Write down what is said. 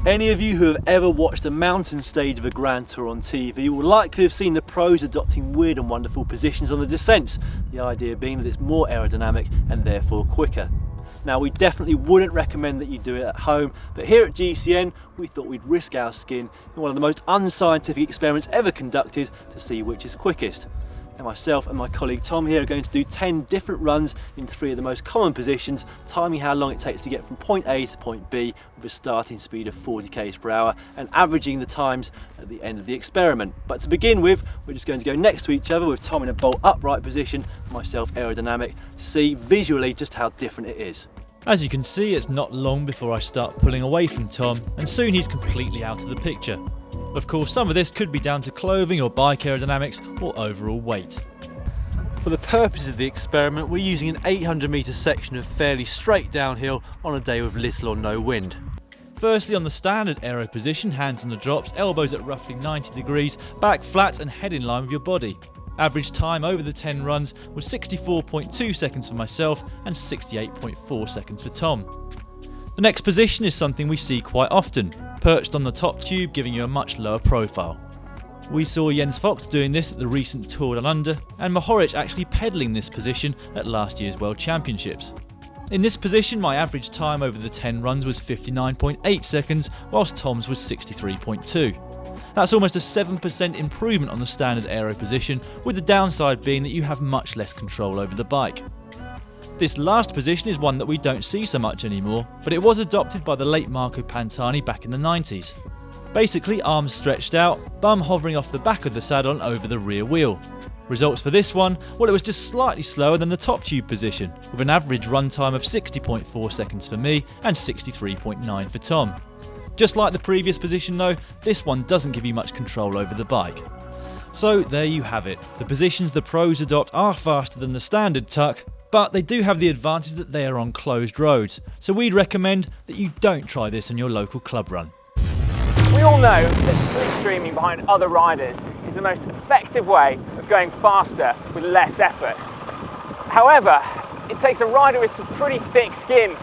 Any of you who have ever watched a mountain stage of a Grand Tour on TV will likely have seen the pros adopting weird and wonderful positions on the descents, the idea being that it's more aerodynamic and therefore quicker. Now, we definitely wouldn't recommend that you do it at home, but here at GCN we thought we'd risk our skin in one of the most unscientific experiments ever conducted to see which is quickest. And myself and my colleague Tom here are going to do 10 different runs in 3 of the most common positions, timing how long it takes to get from point A to point B with a starting speed of 40 km per hour and averaging the times at the end of the experiment. But to begin with, we're just going to go next to each other with Tom in a bolt upright position, myself aerodynamic, to see visually just how different it is. As you can see, it's not long before I start pulling away from Tom, and soon he's completely out of the picture. Of course, some of this could be down to clothing or bike aerodynamics or overall weight. For the purposes of the experiment, we're using an 800-metre section of fairly straight downhill on a day with little or no wind. Firstly, on the standard aero position, hands on the drops, elbows at roughly 90 degrees, back flat and head in line with your body. Average time over the 10 runs was 64.2 seconds for myself and 68.4 seconds for Tom. The next position is something we see quite often, perched on the top tube, giving you a much lower profile. We saw Jens Vogt doing this at the recent Tour Down Under, and Mohoric actually pedalling this position at last year's World Championships. In this position, my average time over the 10 runs was 59.8 seconds, whilst Tom's was 63.2. That's almost a 7% improvement on the standard aero position, with the downside being that you have much less control over the bike. This last position is one that we don't see so much anymore, but it was adopted by the late Marco Pantani back in the 90s. Basically, arms stretched out, bum hovering off the back of the saddle and over the rear wheel. Results for this one, well, it was just slightly slower than the top tube position, with an average run time of 60.4 seconds for me and 63.9 for Tom. Just like the previous position though, this one doesn't give you much control over the bike. So there you have it. The positions the pros adopt are faster than the standard tuck, but they do have the advantage that they are on closed roads, so we'd recommend that you don't try this on your local club run. We all know that slipstreaming behind other riders is the most effective way of going faster with less effort. However, it takes a rider with some pretty thick skin